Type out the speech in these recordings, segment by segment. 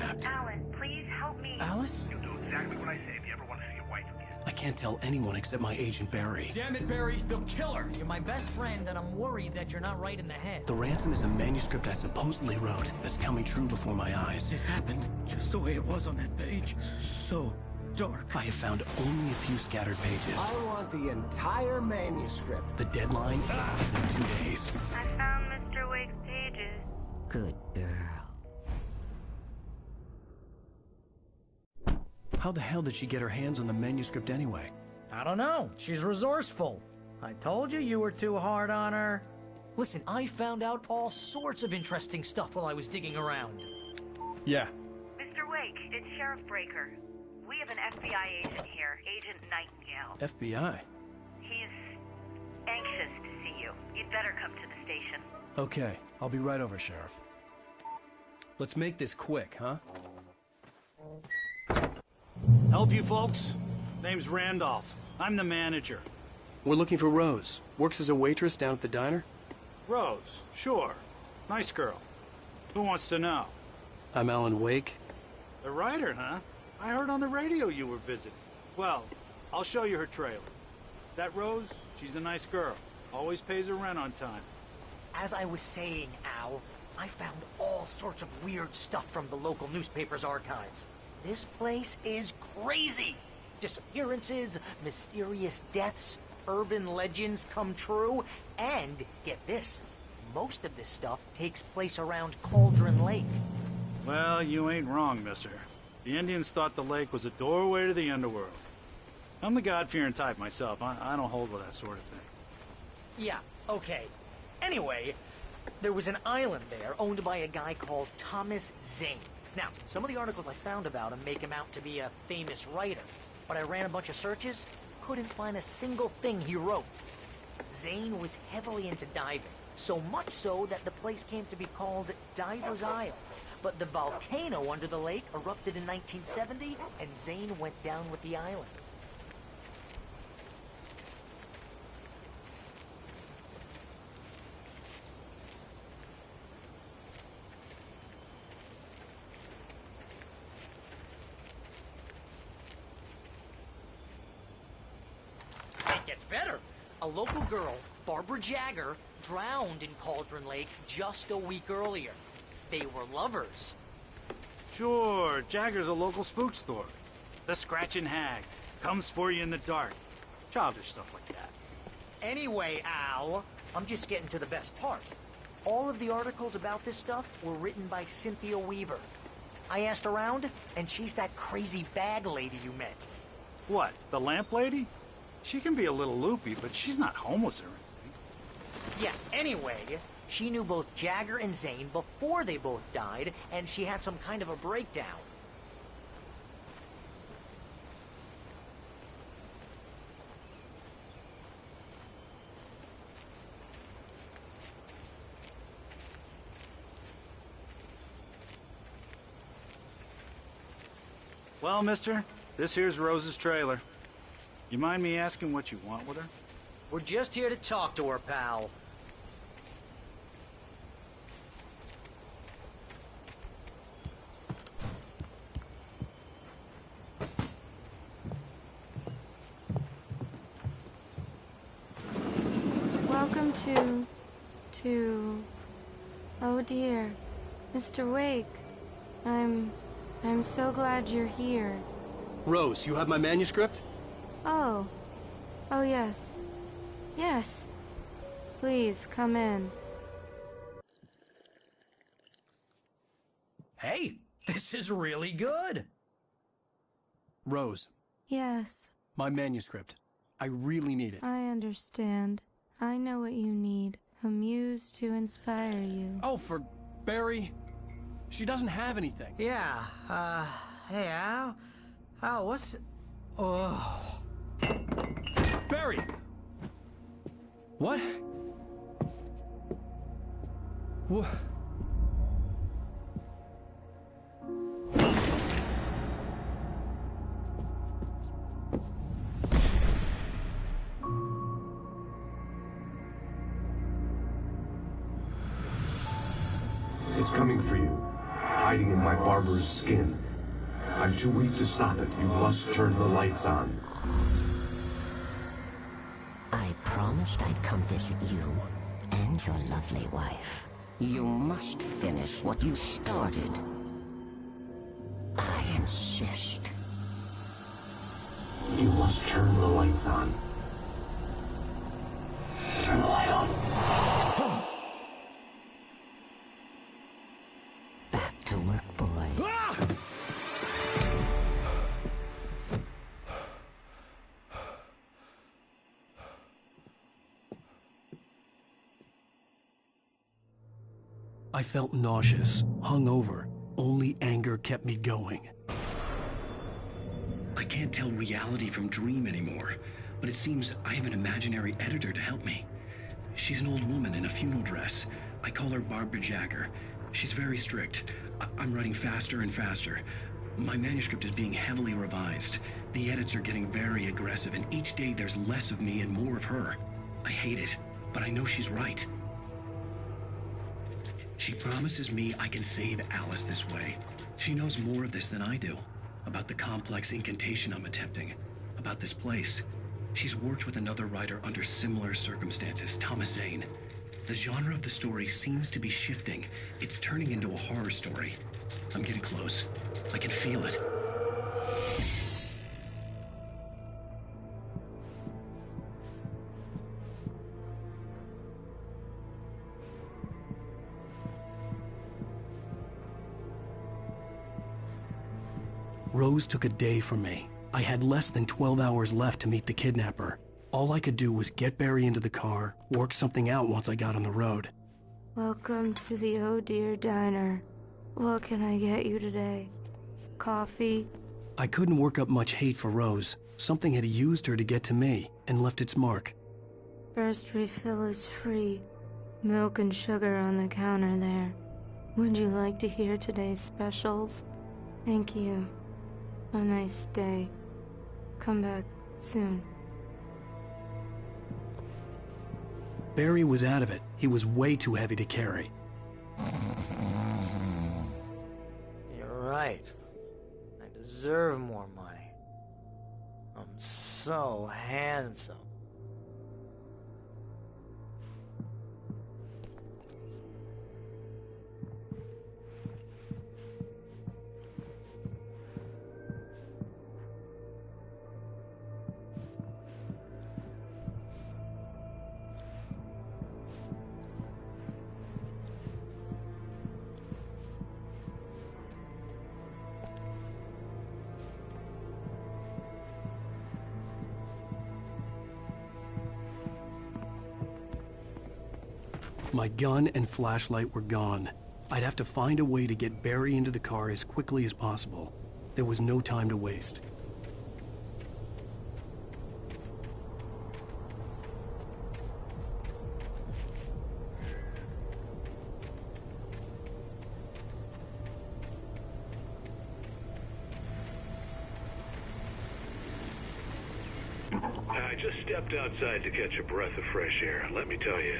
kidnapped. Alan, please help me. Alice? You'll do exactly what I say if you ever want to see your wife again. I can't tell anyone except my agent Barry. Damn it, Barry, they'll kill her! You're my best friend, and I'm worried that you're not right in the head. The ransom is a manuscript I supposedly wrote that's coming true before my eyes. It happened just the way it was on that page. So dark. I have found only a few scattered pages. I want the entire manuscript. The deadline is in 2 days. I found Mr. Wake's pages. Good girl. How the hell did she get her hands on the manuscript anyway? I don't know. She's resourceful. I told you were too hard on her. Listen, I found out all sorts of interesting stuff while I was digging around. Yeah. Mr. Wake, it's Sheriff Breaker. We have an FBI agent here, Agent Nightingale. FBI? He's anxious to see you. You'd better come to the station. Okay, I'll be right over, Sheriff. Let's make this quick, huh? Help you folks? Name's Randolph. I'm the manager. We're looking for Rose. Works as a waitress down at the diner. Rose, sure. Nice girl. Who wants to know? I'm Alan Wake. The writer, huh? I heard on the radio you were visiting. Well, I'll show you her trailer. That Rose, she's a nice girl. Always pays her rent on time. As I was saying, Al, I found all sorts of weird stuff from the local newspaper's archives. This place is crazy. Disappearances, mysterious deaths, urban legends come true, and, get this, most of this stuff takes place around Cauldron Lake. Well, you ain't wrong, mister. The Indians thought the lake was a doorway to the underworld. I'm the God-fearing type myself. I don't hold with that sort of thing. Yeah, okay. Anyway, there was an island there owned by a guy called Thomas Zane. Now, some of the articles I found about him make him out to be a famous writer, but I ran a bunch of searches, couldn't find a single thing he wrote. Zane was heavily into diving, so much so that the place came to be called Diver's Isle. But the volcano under the lake erupted in 1970, and Zane went down with the island. It gets better. A local girl, Barbara Jagger, drowned in Cauldron Lake just a week earlier. They were lovers. Sure, Jagger's a local spook story. The Scratching Hag. Comes for you in the dark. Childish stuff like that. Anyway, Al, I'm just getting to the best part. All of the articles about this stuff were written by Cynthia Weaver. I asked around, and she's that crazy bag lady you met. What, the lamp lady? She can be a little loopy, but she's not homeless or anything. Yeah, anyway, she knew both Jagger and Zane before they both died, and she had some kind of a breakdown. Well, mister, this here's Rose's trailer. You mind me asking what you want with her? We're just here to talk to her, pal. Welcome to... Oh dear, Mr. Wake. I'm so glad you're here. Rose, you have my manuscript? Oh. Oh, yes. Yes. Please, come in. Hey, this is really good. Rose, Yes, my manuscript. I really need it. I understand. I know what you need. A muse to inspire you. Oh, for Barry. She doesn't have anything. Yeah, hey, Al? Al, what's... Oh... Barry! What? What? It's coming for you, hiding in my by Barbara's skin. I'm too weak to stop it. You must turn the lights on. I promised I'd come visit you and your lovely wife. You must finish what you started. I insist. You must turn the lights on. Turn the light on. Back to work, boy. I felt nauseous, hungover. Only anger kept me going. I can't tell reality from dream anymore, but it seems I have an imaginary editor to help me. She's an old woman in a funeral dress. I call her Barbara Jagger. She's very strict. I'm writing faster and faster. My manuscript is being heavily revised. The edits are getting very aggressive, and each day there's less of me and more of her. I hate it, but I know she's right. She promises me I can save Alice this way. She knows more of this than I do. About the complex incantation I'm attempting. About this place. She's worked with another writer under similar circumstances, Thomas Zane. The genre of the story seems to be shifting. It's turning into a horror story. I'm getting close. I can feel it. Rose took a day from me. I had less than 12 hours left to meet the kidnapper. All I could do was get Barry into the car, work something out once I got on the road. Welcome to the Oh Dear Diner. What can I get you today? Coffee? I couldn't work up much hate for Rose. Something had used her to get to me and left its mark. First refill is free. Milk and sugar on the counter there. Would you like to hear today's specials? Thank you. A nice day. Come back soon. Barry was out of it. He was way too heavy to carry. You're right. I deserve more money. I'm so handsome. My gun and flashlight were gone. I'd have to find a way to get Barry into the car as quickly as possible. There was no time to waste. I just stepped outside to catch a breath of fresh air. Let me tell you,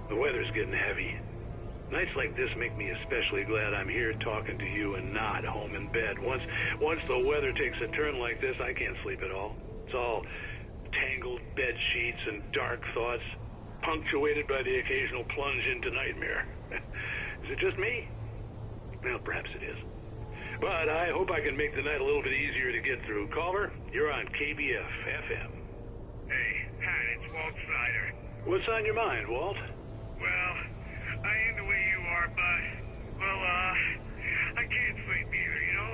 the weather's getting heavy. Nights like this make me especially glad I'm here talking to you and not home in bed. Once the weather takes a turn like this, I can't sleep at all. It's all tangled bed sheets and dark thoughts, punctuated by the occasional plunge into nightmare. Is it just me? Well, perhaps it is. But I hope I can make the night a little bit easier to get through. Caller, you're on KBF FM. Hey, Pat, it's Walt Snyder. What's on your mind, Walt? Well, I ain't the way you are, but, well, I can't sleep either, you know?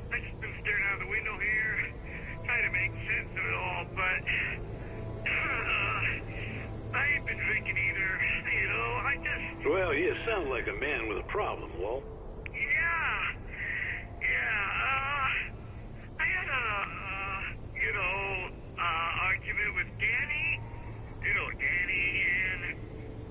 I just been staring out the window here, trying to make sense of it all, but, I ain't been drinking either, you know? I just... Well, you sound like a man with a problem, Walt.